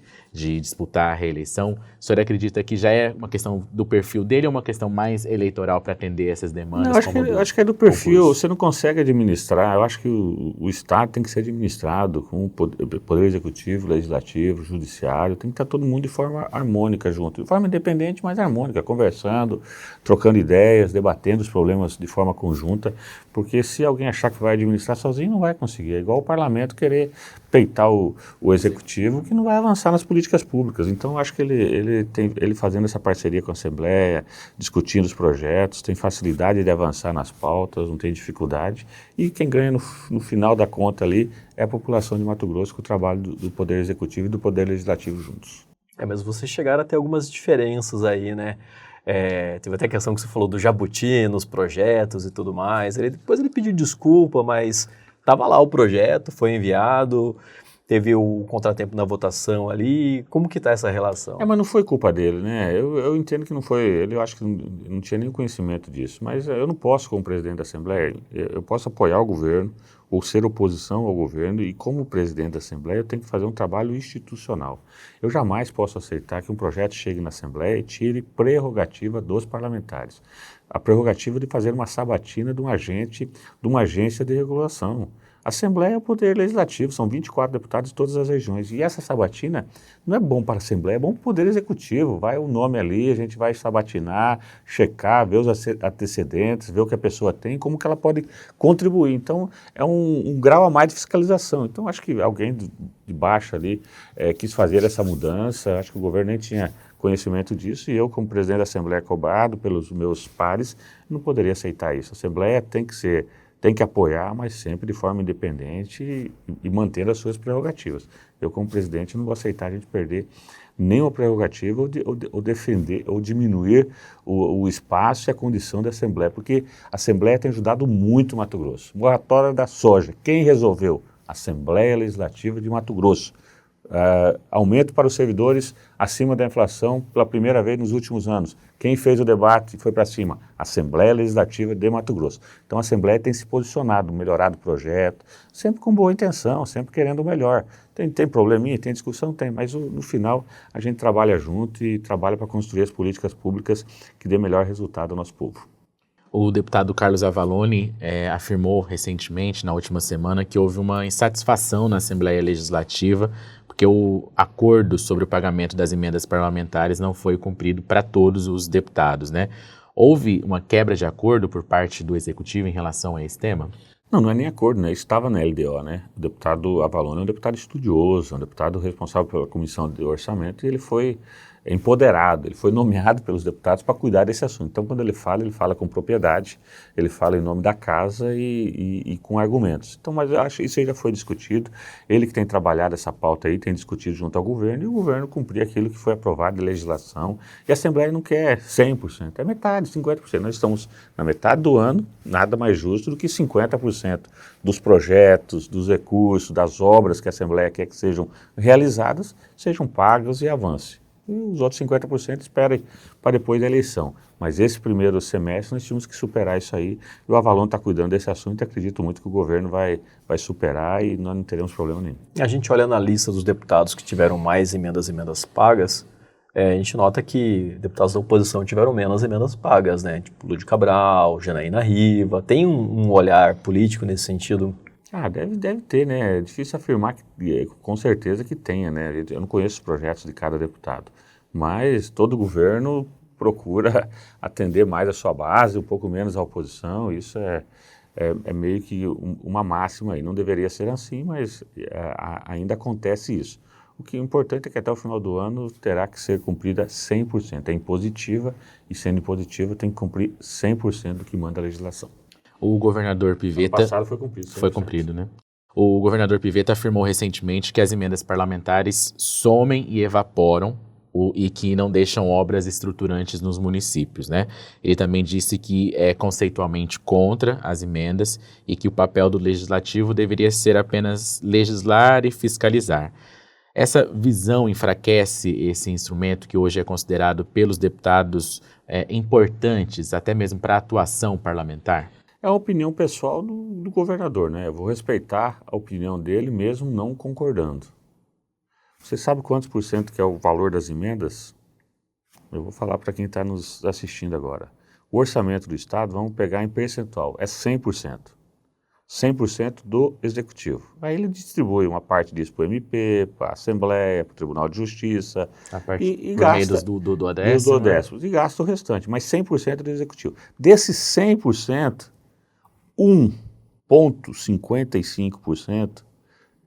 disputar a reeleição. O senhor acredita que já é uma questão do perfil dele ou uma questão mais eleitoral para atender essas demandas? Não, acho que é do perfil, você não consegue administrar, eu acho que o Estado tem que ser administrado com o poder executivo, legislativo, judiciário, tem que estar todo mundo de forma harmônica junto, de forma independente, mas harmônica, conversando, trocando ideias, debatendo os problemas de forma conjunta, porque se alguém achar que vai administrar sozinho, não vai conseguir. É igual o parlamento querer peitar o executivo, que não vai avançar nas políticas públicas. Então, acho que ele fazendo essa parceria com a Assembleia, discutindo os projetos, tem facilidade de avançar nas pautas, não tem dificuldade. E quem ganha no final da conta ali é a população de Mato Grosso com o trabalho do Poder Executivo e do Poder Legislativo juntos. Mas vocês chegaram a ter algumas diferenças aí, né? Teve até a questão que você falou do Jabuti nos projetos e tudo mais. Depois ele pediu desculpa, mas estava lá o projeto, foi enviado, teve o contratempo na votação ali. Como que está essa relação? Mas não foi culpa dele, né? Eu entendo que não foi ele, eu acho que não tinha nenhum conhecimento disso. Mas eu não posso, como presidente da Assembleia, eu posso apoiar o governo ou ser oposição ao governo e como presidente da Assembleia eu tenho que fazer um trabalho institucional. Eu jamais posso aceitar que um projeto chegue na Assembleia e tire prerrogativa dos parlamentares. A prerrogativa de fazer uma sabatina de um agente, de uma agência de regulação. A Assembleia é o poder legislativo, são 24 deputados de todas as regiões. E essa sabatina não é bom para a Assembleia, é bom para o Poder Executivo. Vai o nome ali, a gente vai sabatinar, checar, ver os antecedentes, ver o que a pessoa tem, como que ela pode contribuir. Então, é um grau a mais de fiscalização. Então, acho que alguém de baixo ali quis fazer essa mudança, acho que o governo nem tinha conhecimento disso, e eu, como presidente da Assembleia, cobrado pelos meus pares, não poderia aceitar isso. A Assembleia tem que apoiar, mas sempre de forma independente e mantendo as suas prerrogativas. Eu, como presidente, não vou aceitar a gente perder nenhuma prerrogativa ou defender ou diminuir o espaço e a condição da Assembleia, porque a Assembleia tem ajudado muito o Mato Grosso. Moratória da soja, quem resolveu? Assembleia Legislativa de Mato Grosso. Aumento para os servidores acima da inflação pela primeira vez nos últimos anos. Quem fez o debate e foi para cima? Assembleia Legislativa de Mato Grosso. Então a Assembleia tem se posicionado, melhorado o projeto, sempre com boa intenção, sempre querendo o melhor. Tem probleminha, tem discussão? Tem, mas no final a gente trabalha junto e trabalha para construir as políticas públicas que dê melhor resultado ao nosso povo. O deputado Carlos Avalone afirmou recentemente, na última semana, que houve uma insatisfação na Assembleia Legislativa porque o acordo sobre o pagamento das emendas parlamentares não foi cumprido para todos os deputados, né? Houve uma quebra de acordo por parte do Executivo em relação a esse tema? Não é nem acordo, né? Isso estava na LDO, né? O deputado Avalone é um deputado estudioso, um deputado responsável pela Comissão de Orçamento, e ele foi empoderado, ele foi nomeado pelos deputados para cuidar desse assunto. Então, quando ele fala com propriedade, ele fala em nome da casa e com argumentos. Então, mas eu acho que isso aí já foi discutido, ele que tem trabalhado essa pauta aí, tem discutido junto ao governo, e o governo cumprir aquilo que foi aprovado de legislação, e a Assembleia não quer 100%, é metade, 50%. Nós estamos na metade do ano, nada mais justo do que 50% dos projetos, dos recursos, das obras que a Assembleia quer que sejam realizadas, sejam pagas e avance. E os outros 50% esperem para depois da eleição. Mas esse primeiro semestre nós tínhamos que superar isso aí. E o Avalone está cuidando desse assunto e acredito muito que o governo vai superar e nós não teremos problema nenhum. A gente olha na lista dos deputados que tiveram mais emendas pagas, a gente nota que deputados da oposição tiveram menos emendas pagas, né? Tipo Lúdio Cabral, Janaína Riva. Tem um olhar político nesse sentido? Deve ter, né? É difícil afirmar que, com certeza que tenha, né? Eu não conheço os projetos de cada deputado, mas todo governo procura atender mais a sua base, um pouco menos a oposição. Isso é meio que uma máxima aí. Não deveria ser assim, mas ainda acontece isso. O que é importante é que até o final do ano terá que ser cumprida 100%. É impositiva e, sendo impositiva, tem que cumprir 100% do que manda a legislação. O governador Ano Pivetta... passado foi cumprido. 100%. Foi cumprido, né? O governador Pivetta afirmou recentemente que as emendas parlamentares somem e evaporam e que não deixam obras estruturantes nos municípios, né? Ele também disse que é conceitualmente contra as emendas e que o papel do legislativo deveria ser apenas legislar e fiscalizar. Essa visão enfraquece esse instrumento que hoje é considerado pelos deputados importantes, até mesmo para a atuação parlamentar? É a opinião pessoal do governador, né? Eu vou respeitar a opinião dele mesmo não concordando. Você sabe quantos por cento que é o valor das emendas? Eu vou falar para quem está nos assistindo agora. O orçamento do Estado, vamos pegar em percentual, é 100%. 100% do Executivo. Aí ele distribui uma parte disso para o MP, para a Assembleia, para o Tribunal de Justiça. A parte E por meio gasta do dos décimo, né? décimos. E gasta o restante, mas 100% do Executivo. Desses 100%, 1,55%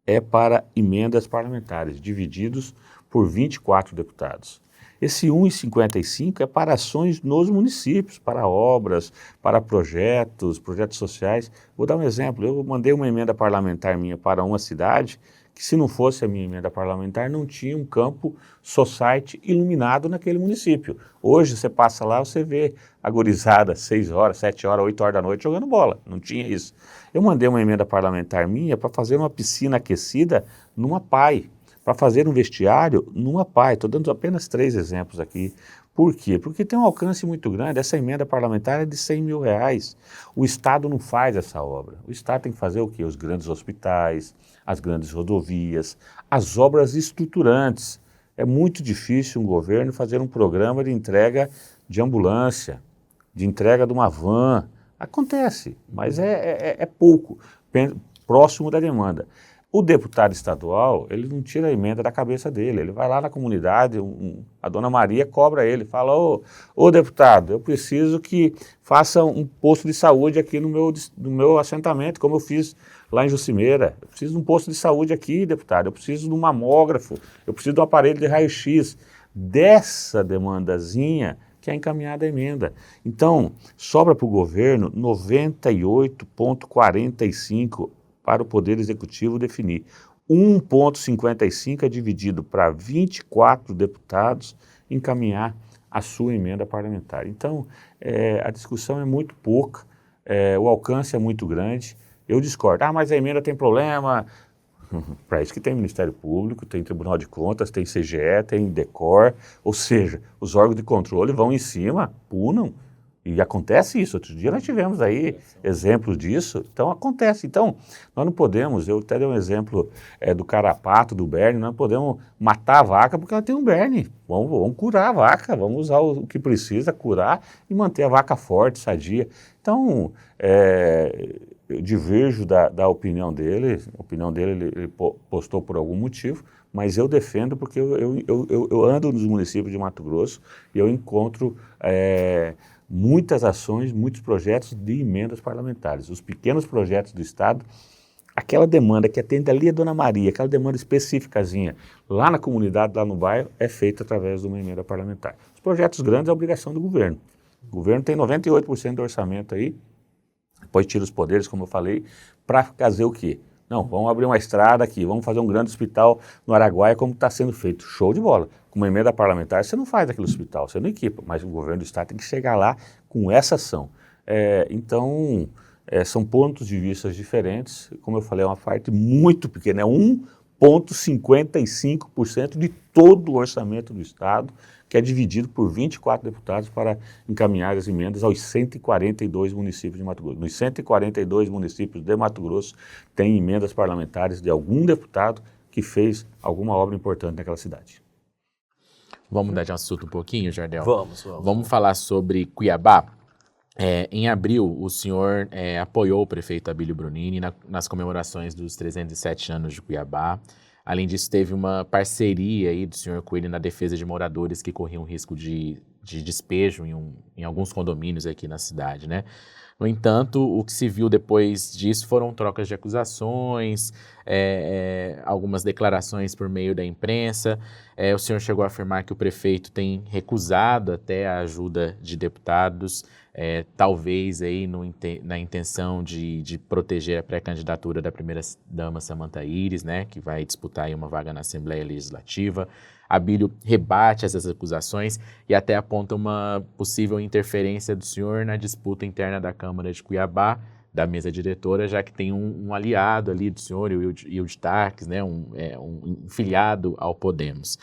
é para emendas parlamentares, divididos por 24 deputados. Esse 1,55 é para ações nos municípios, para obras, para projetos sociais. Vou dar um exemplo, eu mandei uma emenda parlamentar minha para uma cidade, que se não fosse a minha emenda parlamentar, não tinha um campo society iluminado naquele município. Hoje você passa lá, você vê a gurizada 6 horas, 7 horas, 8 horas da noite jogando bola, não tinha isso. Eu mandei uma emenda parlamentar minha para fazer uma piscina aquecida numa PAI, para fazer um vestiário numa PAI. Estou dando apenas 3 exemplos aqui. Por quê? Porque tem um alcance muito grande. Essa emenda parlamentar é de R$100 mil. O Estado não faz essa obra. O Estado tem que fazer o quê? Os grandes hospitais, as grandes rodovias, as obras estruturantes. É muito difícil um governo fazer um programa de entrega de ambulância, de entrega de uma van. Acontece, mas é pouco, próximo da demanda. O deputado estadual, ele não tira a emenda da cabeça dele, ele vai lá na comunidade, a dona Maria cobra ele, fala, ô deputado, eu preciso que faça um posto de saúde aqui no meu assentamento, como eu fiz lá em Jucimeira. Eu preciso de um posto de saúde aqui, deputado, eu preciso de um mamógrafo, eu preciso de um aparelho de raio-x. Dessa demandazinha que é encaminhada a emenda. Então, sobra para o governo 98,45 para o Poder Executivo definir. 1,55 é dividido para 24 deputados encaminhar a sua emenda parlamentar. Então, a discussão é muito pouca, o alcance é muito grande. Eu discordo. Mas a emenda tem problema. Para isso que tem Ministério Público, tem Tribunal de Contas, tem CGE, tem DECOR, ou seja, os órgãos de controle vão em cima, punam. E acontece isso. Outro dia nós tivemos aí exemplos disso. Então acontece. Então nós não podemos, eu até dei um exemplo do carrapato, do berne, nós não podemos matar a vaca porque ela tem um berne. Vamos curar a vaca, vamos usar o que precisa, curar e manter a vaca forte, sadia. Então eu diverjo da opinião dele. A opinião dele ele postou por algum motivo, mas eu defendo porque eu ando nos municípios de Mato Grosso e eu encontro muitas ações, muitos projetos de emendas parlamentares. Os pequenos projetos do Estado, aquela demanda que atende ali a Dona Maria, aquela demanda específicazinha, lá na comunidade, lá no bairro, é feita através de uma emenda parlamentar. Os projetos grandes é obrigação do governo. O governo tem 98% do orçamento aí, depois tira os poderes, como eu falei, para fazer o quê? Não, vamos abrir uma estrada aqui, vamos fazer um grande hospital no Araguaia, como está sendo feito. Show de bola. Com uma emenda parlamentar, você não faz aquele hospital, você não equipa, mas o governo do Estado tem que chegar lá com essa ação. Então, são pontos de vista diferentes. Como eu falei, é uma parte muito pequena, é 1,55% de todo o orçamento do Estado, que é dividido por 24 deputados para encaminhar as emendas aos 142 municípios de Mato Grosso. Nos 142 municípios de Mato Grosso, tem emendas parlamentares de algum deputado que fez alguma obra importante naquela cidade. Vamos mudar de assunto um pouquinho, Jardel? Vamos. Vamos falar sobre Cuiabá. Em abril, o senhor apoiou o prefeito Abílio Brunini nas comemorações dos 307 anos de Cuiabá. Além disso, teve uma parceria aí do senhor com ele na defesa de moradores que corriam risco de despejo em alguns condomínios aqui na cidade, né? No entanto, o que se viu depois disso foram trocas de acusações, algumas declarações por meio da imprensa. O senhor chegou a afirmar que o prefeito tem recusado até a ajuda de deputados, talvez aí na intenção de proteger a pré-candidatura da primeira-dama Samantha Iris, né, que vai disputar aí uma vaga na Assembleia Legislativa. Abílio rebate essas acusações e até aponta uma possível interferência do senhor na disputa interna da Câmara de Cuiabá, da mesa diretora, já que tem um aliado ali do senhor, o Wilde Tarques, né, um filiado ao Podemos.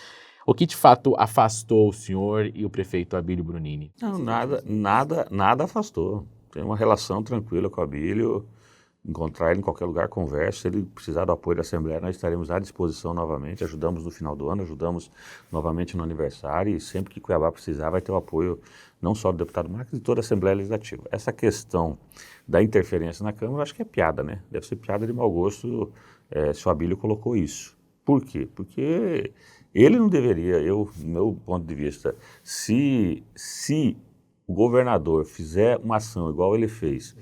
O que de fato afastou o senhor e o prefeito Abílio Brunini? Não, nada afastou. Tem uma relação tranquila com o Abílio. Encontrar ele em qualquer lugar, conversa. Se ele precisar do apoio da Assembleia, nós estaremos à disposição novamente. Ajudamos no final do ano, ajudamos novamente no aniversário. E sempre que Cuiabá precisar, vai ter o apoio não só do deputado Marques, de toda a Assembleia Legislativa. Essa questão da interferência na Câmara, eu acho que é piada, né? Deve ser piada de mau gosto se o Abílio colocou isso. Por quê? Porque ele não deveria, do meu ponto de vista, se o governador fizer uma ação igual ele fez,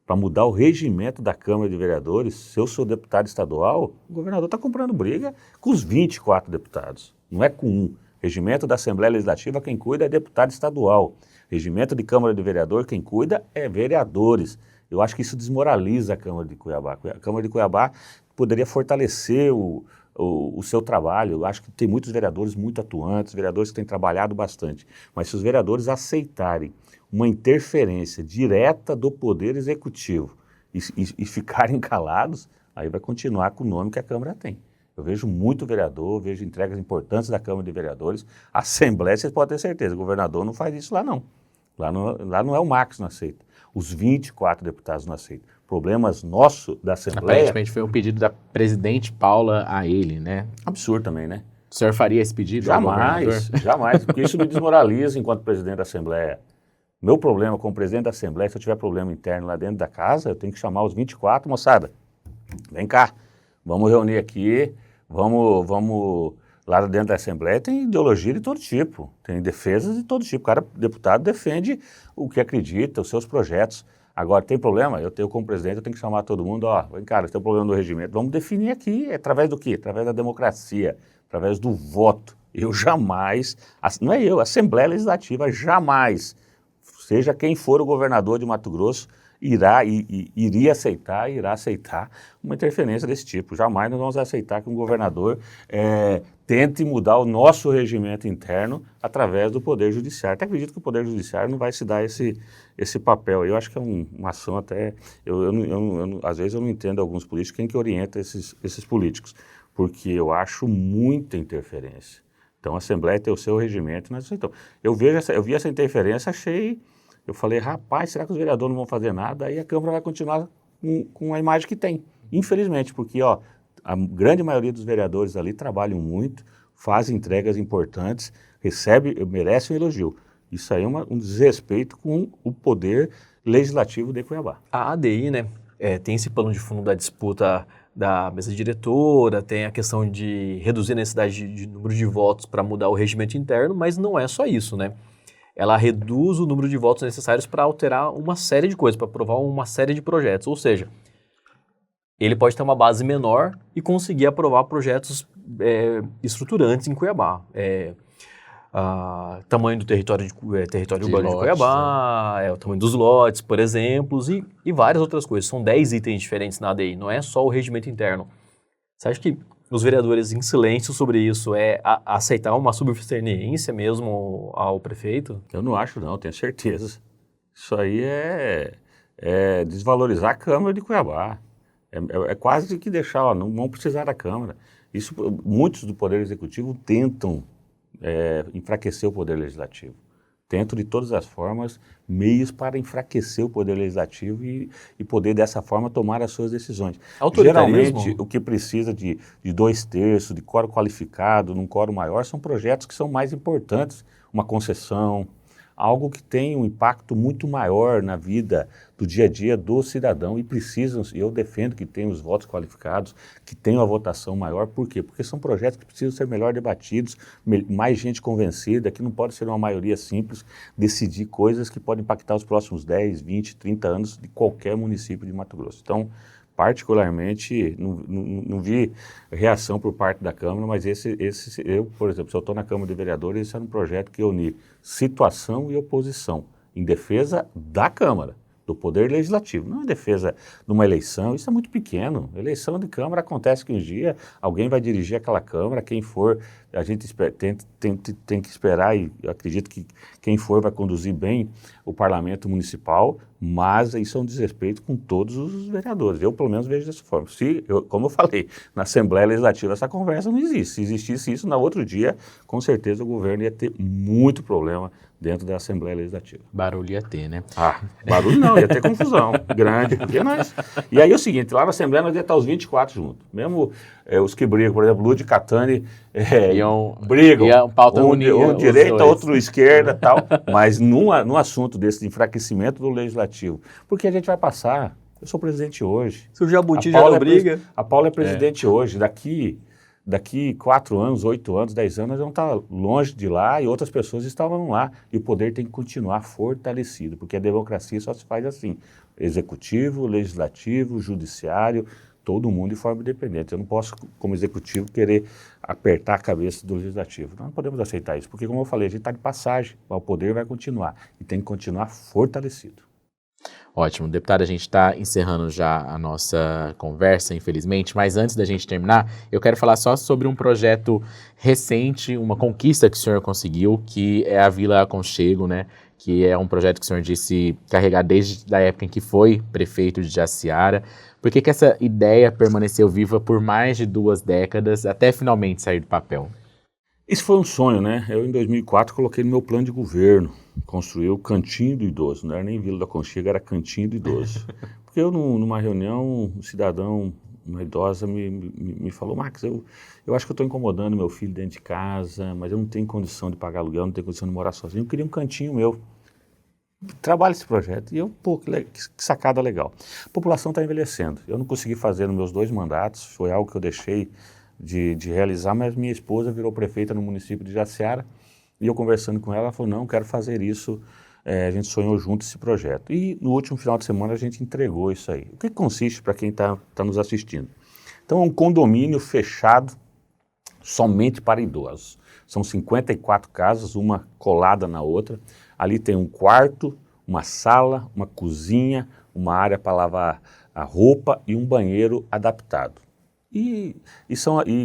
para mudar o regimento da Câmara de Vereadores, se eu sou deputado estadual, o governador está comprando briga com os 24 deputados, não é com um. Regimento da Assembleia Legislativa, quem cuida é deputado estadual. Regimento de Câmara de Vereador, quem cuida é vereadores. Eu acho que isso desmoraliza a Câmara de Cuiabá. A Câmara de Cuiabá poderia fortalecer o seu trabalho. Eu acho que tem muitos vereadores muito atuantes, vereadores que têm trabalhado bastante. Mas se os vereadores aceitarem uma interferência direta do Poder Executivo e ficarem calados, aí vai continuar com o nome que a Câmara tem. Eu vejo muito vereador, vejo entregas importantes da Câmara de Vereadores. A Assembleia, vocês podem ter certeza, o governador não faz isso lá não. Lá não é o Max que não aceita. Os 24 deputados não aceitam. Problemas nossos da Assembleia... Aparentemente foi um pedido da presidente Paula a ele, né? Absurdo também, né? O senhor faria esse pedido? Jamais, porque isso me desmoraliza enquanto presidente da Assembleia. Meu problema como presidente da Assembleia, se eu tiver problema interno lá dentro da casa, eu tenho que chamar os 24, moçada, vem cá, vamos reunir aqui, vamos... Lá dentro da Assembleia tem ideologia de todo tipo, tem defesas de todo tipo. Cada deputado defende o que acredita, os seus projetos. Agora, tem problema? Eu como presidente, eu tenho que chamar todo mundo, vem cá, tem um problema no regimento. Vamos definir aqui, através do quê? Através da democracia, através do voto. Eu jamais, não é eu, a Assembleia Legislativa jamais, seja quem for o governador de Mato Grosso, irá aceitar uma interferência desse tipo. Jamais nós vamos aceitar que um governador tente mudar o nosso regimento interno através do Poder Judiciário. Até acredito que o Poder Judiciário não vai se dar esse papel. Eu acho que é uma ação até... às vezes eu não entendo alguns políticos, quem que orienta esses políticos, porque eu acho muita interferência. Então a Assembleia tem o seu regimento, nós aceitamos. Eu vi essa interferência, eu falei, rapaz, será que os vereadores não vão fazer nada? Aí a Câmara vai continuar com a imagem que tem. Infelizmente, porque a grande maioria dos vereadores ali trabalham muito, fazem entregas importantes, merecem um elogio. Isso aí é um desrespeito com o poder legislativo de Cuiabá. A ADI, né, tem esse plano de fundo da disputa da mesa diretora, tem a questão de reduzir a necessidade de número de votos para mudar o regimento interno, mas não é só isso, né? Ela reduz o número de votos necessários para alterar uma série de coisas, para aprovar uma série de projetos. Ou seja, ele pode ter uma base menor e conseguir aprovar projetos estruturantes em Cuiabá. Tamanho do território urbano de Cuiabá, o tamanho dos lotes, por exemplo, e várias outras coisas. São 10 itens diferentes na ADI, não é só o regimento interno. Você acha que os vereadores em silêncio sobre isso aceitar uma subserviência mesmo ao prefeito? Eu não acho não, tenho certeza. Isso aí é desvalorizar a Câmara de Cuiabá. É quase que deixar, não vão precisar da Câmara. Muitos do Poder Executivo tentam enfraquecer o Poder Legislativo. tento de todas as formas meios para enfraquecer o poder legislativo e poder dessa forma tomar as suas decisões. Autoritarismo? Geralmente o que precisa de 2/3, de quórum qualificado, num quórum maior, são projetos que são mais importantes, uma concessão, algo que tem um impacto muito maior na vida do dia a dia do cidadão e precisam, eu defendo que tenham os votos qualificados, que tenham a votação maior, por quê? Porque são projetos que precisam ser melhor debatidos, mais gente convencida, que não pode ser uma maioria simples, decidir coisas que podem impactar os próximos 10, 20, 30 anos de qualquer município de Mato Grosso. Então, particularmente, não vi reação por parte da Câmara, mas eu, por exemplo, se eu estou na Câmara de Vereadores, esse era um projeto que unia situação e oposição, em defesa da Câmara, do Poder Legislativo, não em defesa de uma eleição, isso é muito pequeno. Eleição de Câmara acontece que um dia alguém vai dirigir aquela Câmara, quem for, a gente tem que esperar e eu acredito que quem for vai conduzir bem o Parlamento Municipal, mas isso é um desrespeito com todos os vereadores. Eu, pelo menos, vejo dessa forma. Como eu falei, na Assembleia Legislativa essa conversa não existe. Se existisse isso, no outro dia, com certeza o governo ia ter muito problema dentro da Assembleia Legislativa. Barulho ia ter, né? Barulho não, ia ter confusão grande. Porque nós... E aí é o seguinte, lá na Assembleia nós ia estar os 24 juntos. Mesmo os que brigam, por exemplo, Lúcio e Catani brigam, um direita, outro esquerda e tal, mas num assunto desse de enfraquecimento do Legislativo, porque a gente vai passar, eu sou presidente hoje. Se o Jabuti já não briga... A Paula é presidente hoje, daqui 4 anos, 8 anos, 10 anos, nós vamos estar longe de lá e outras pessoas estavam lá. E o poder tem que continuar fortalecido, porque a democracia só se faz assim. Executivo, legislativo, judiciário, todo mundo de forma independente. Eu não posso, como executivo, querer apertar a cabeça do legislativo. Nós não podemos aceitar isso, porque, como eu falei, a gente está de passagem, o poder vai continuar e tem que continuar fortalecido. Ótimo. Deputado, a gente está encerrando já a nossa conversa, infelizmente, mas antes da gente terminar, eu quero falar só sobre um projeto recente, uma conquista que o senhor conseguiu, que é a Vila Aconchego, né? Que é um projeto que o senhor disse carregar desde a época em que foi prefeito de Jaciara. Por que essa ideia permaneceu viva por mais de 2 décadas, até finalmente sair do papel? Isso foi um sonho, né? Eu, em 2004, coloquei no meu plano de governo, construir o Cantinho do Idoso. Não era nem Vila da Conchega, era Cantinho do Idoso. Porque eu, numa reunião, um cidadão, uma idosa, me falou, Max, eu acho que eu estou incomodando meu filho dentro de casa, mas eu não tenho condição de pagar aluguel, não tenho condição de morar sozinho. Eu queria um cantinho meu. Trabalho esse projeto. E eu, que sacada legal. A população está envelhecendo. Eu não consegui fazer nos meus 2 mandatos, foi algo que eu deixei de realizar, mas minha esposa virou prefeita no município de Jaciara e eu conversando com ela falou, não, quero fazer isso, a gente sonhou junto esse projeto. E no último final de semana a gente entregou isso aí. O que consiste para quem está nos assistindo? Então é um condomínio fechado somente para idosos. São 54 casas, uma colada na outra. Ali tem um quarto, uma sala, uma cozinha, uma área para lavar a roupa e um banheiro adaptado. E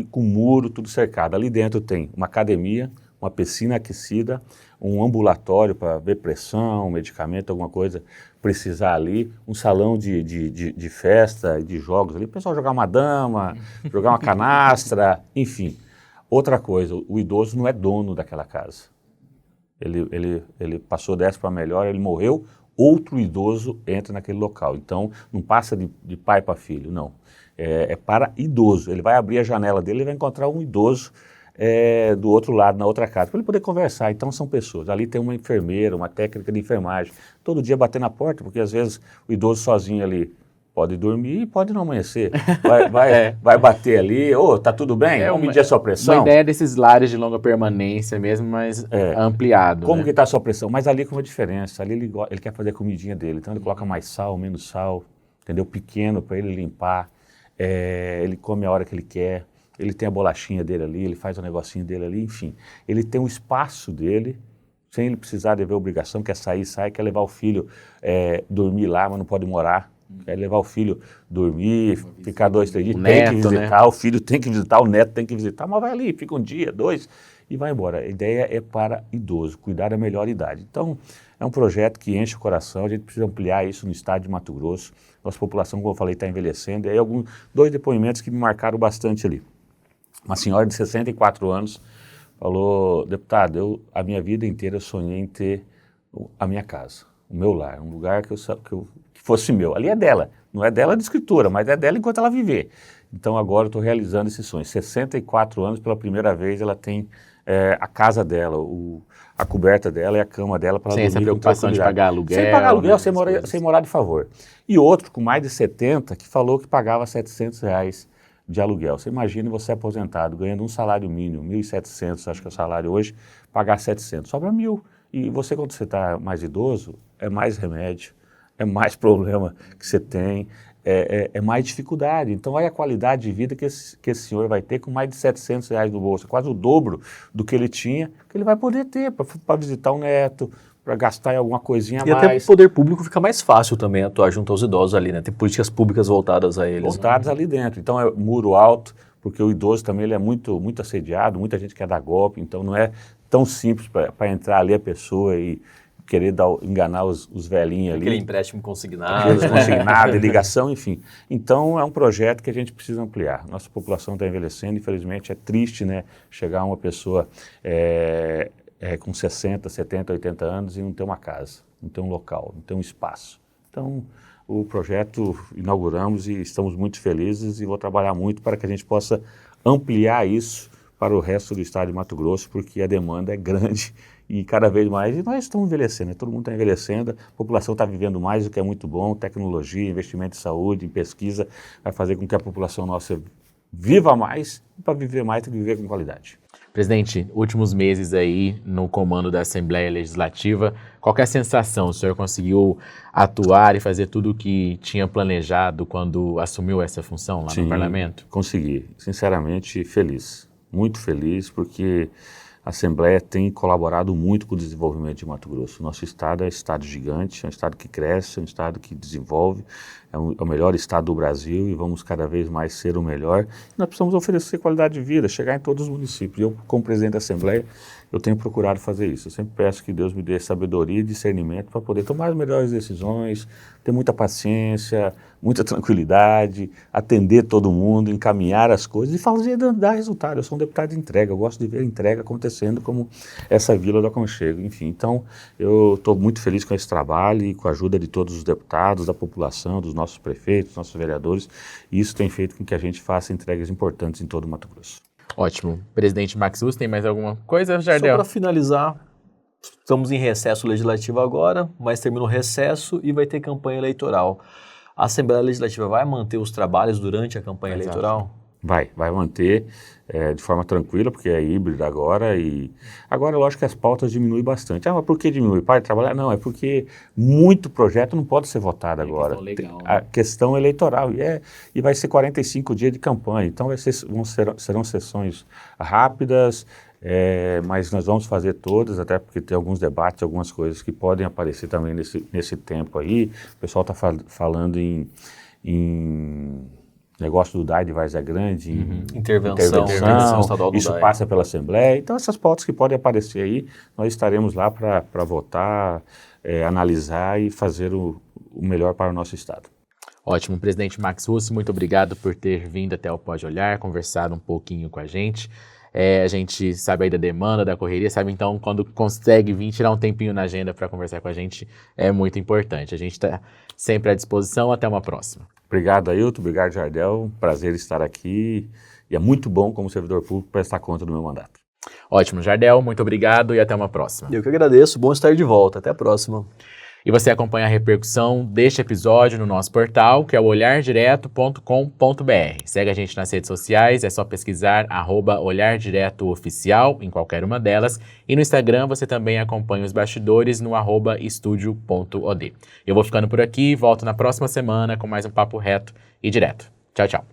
com muro, tudo cercado. Ali dentro tem uma academia, uma piscina aquecida, um ambulatório para ver pressão, medicamento, alguma coisa precisar ali, um salão de festa e de jogos ali, o pessoal jogar uma dama, jogar uma canastra, enfim. Outra coisa, o idoso não é dono daquela casa. Ele passou dessa para melhor, ele morreu, outro idoso entra naquele local. Então, não passa de pai para filho, não. É para idoso. Ele vai abrir a janela dele e vai encontrar um idoso do outro lado, na outra casa, para ele poder conversar. Então, são pessoas. Ali tem uma enfermeira, uma técnica de enfermagem, todo dia bater na porta, porque às vezes o idoso sozinho ali pode dormir e pode não amanhecer. Vai bater ali, tá tudo bem? Vamos medir a sua pressão. Uma ideia desses lares de longa permanência mesmo, mas ampliado. Como né? que está a sua pressão? Mas ali com uma diferença. Ali ele quer fazer a comidinha dele, então ele coloca mais sal, menos sal, entendeu? Pequeno para ele limpar. Ele come a hora que ele quer, ele tem a bolachinha dele ali, ele faz o negocinho dele ali, enfim. Ele tem um espaço dele, sem ele precisar de ver obrigação, quer sair, sai, quer levar o filho dormir lá, mas não pode morar. Quer levar o filho dormir, ficar 2, 3 dias, tem que visitar, né? O filho tem que visitar, o neto tem que visitar, mas vai ali, fica 1 dia, 2 e vai embora. A ideia é para idoso, cuidar da melhor idade. Então, é um projeto que enche o coração, a gente precisa ampliar isso no estado de Mato Grosso. Nossa população, como eu falei, está envelhecendo. E aí 2 depoimentos que me marcaram bastante ali. Uma senhora de 64 anos falou, deputado, a minha vida inteira sonhei em ter a minha casa, o meu lar, um lugar que fosse meu. Ali é dela, não é dela de escritura, mas é dela enquanto ela viver. Então agora eu estou realizando esse sonho. 64 anos, pela primeira vez, ela tem a casa dela, a coberta dela e a cama dela para ela dormir. Sem essa preocupação de pagar aluguel. Sem pagar aluguel, sem morar de favor. E outro com mais de 70 que falou que pagava R$700 de aluguel. Você imagina você aposentado, ganhando um salário mínimo, 1.700, acho que é o salário hoje, pagar 700, sobra 1.000. E você, quando você está mais idoso, é mais remédio, é mais problema que você tem, é mais dificuldade. Então, olha a qualidade de vida que esse senhor vai ter com mais de R$700 no bolso, quase o dobro do que ele tinha, que ele vai poder ter para visitar o neto, para gastar em alguma coisinha a mais. E até o poder público fica mais fácil também atuar junto aos idosos ali, né? Tem políticas públicas voltadas a eles. Voltadas ali dentro. Então, é muro alto, porque o idoso também ele é muito, muito assediado, muita gente quer dar golpe, então não é tão simples para entrar ali a pessoa e querer enganar os velhinhos ali. Aquele empréstimo consignado. Aqueles consignados, ligação, enfim. Então, é um projeto que a gente precisa ampliar. Nossa população está envelhecendo, infelizmente é triste, né? Chegar uma pessoa com 60, 70, 80 anos e não ter uma casa, não ter um local, não ter um espaço. Então, o projeto inauguramos e estamos muito felizes e vou trabalhar muito para que a gente possa ampliar isso para o resto do estado de Mato Grosso, porque a demanda é grande e cada vez mais, e nós estamos envelhecendo, né? Todo mundo está envelhecendo, a população está vivendo mais, o que é muito bom, tecnologia, investimento em saúde, em pesquisa, vai fazer com que a população nossa viva mais, e para viver mais tem que viver com qualidade. Presidente, últimos meses aí no comando da Assembleia Legislativa, qual que é a sensação? O senhor conseguiu atuar e fazer tudo o que tinha planejado quando assumiu essa função lá no Parlamento? Consegui, sinceramente feliz, muito feliz, porque a Assembleia tem colaborado muito com o desenvolvimento de Mato Grosso. Nosso estado é um estado gigante, é um estado que cresce, é um estado que desenvolve, é o melhor estado do Brasil e vamos cada vez mais ser o melhor. Nós precisamos oferecer qualidade de vida, chegar em todos os municípios. Eu, como presidente da Assembleia, eu tenho procurado fazer isso. Eu sempre peço que Deus me dê sabedoria e discernimento para poder tomar as melhores decisões, ter muita paciência, muita tranquilidade, atender todo mundo, encaminhar as coisas e fazer dar resultado. Eu sou um deputado de entrega, eu gosto de ver a entrega acontecendo como essa Vila do Aconchego. Enfim, então eu estou muito feliz com esse trabalho e com a ajuda de todos os deputados, da população, dos nossos prefeitos, nossos vereadores, e isso tem feito com que a gente faça entregas importantes em todo o Mato Grosso. Ótimo. Presidente Max Russo, tem mais alguma coisa, Jardel? Só para finalizar, estamos em recesso legislativo agora, mas termina o recesso e vai ter campanha eleitoral. A Assembleia Legislativa vai manter os trabalhos durante a campanha eleitoral? Vai manter de forma tranquila, porque é híbrida agora e agora lógico que as pautas diminuem bastante. Mas por que diminui? Para de trabalhar? Não, é porque muito projeto não pode ser votado agora. Legal, né? A questão eleitoral e vai ser 45 dias de campanha, então serão sessões rápidas, mas nós vamos fazer todas, até porque tem alguns debates, algumas coisas que podem aparecer também nesse tempo aí. O pessoal está falando em negócio do DAI de Várzea Grande, intervenção estadual do isso DAI. Passa pela Assembleia. Então, essas pautas que podem aparecer aí, nós estaremos lá para votar, analisar e fazer o melhor para o nosso Estado. Ótimo. Presidente Max Russo, muito obrigado por ter vindo até o Pode Olhar, conversado um pouquinho com a gente. A gente sabe aí da demanda, da correria, sabe? Então, quando consegue vir tirar um tempinho na agenda para conversar com a gente, é muito importante. A gente está sempre à disposição. Até uma próxima. Obrigado, Ailton. Obrigado, Jardel. Prazer estar aqui. E é muito bom, como servidor público, prestar conta do meu mandato. Ótimo, Jardel. Muito obrigado e até uma próxima. Eu que agradeço. Bom estar de volta. Até a próxima. E você acompanha a repercussão deste episódio no nosso portal, que é o olhardireto.com.br. Segue a gente nas redes sociais, é só pesquisar @olhardiretoOficial em qualquer uma delas. E no Instagram você também acompanha os bastidores no @estudio.od. Eu vou ficando por aqui, volto na próxima semana com mais um papo reto e direto. Tchau, tchau.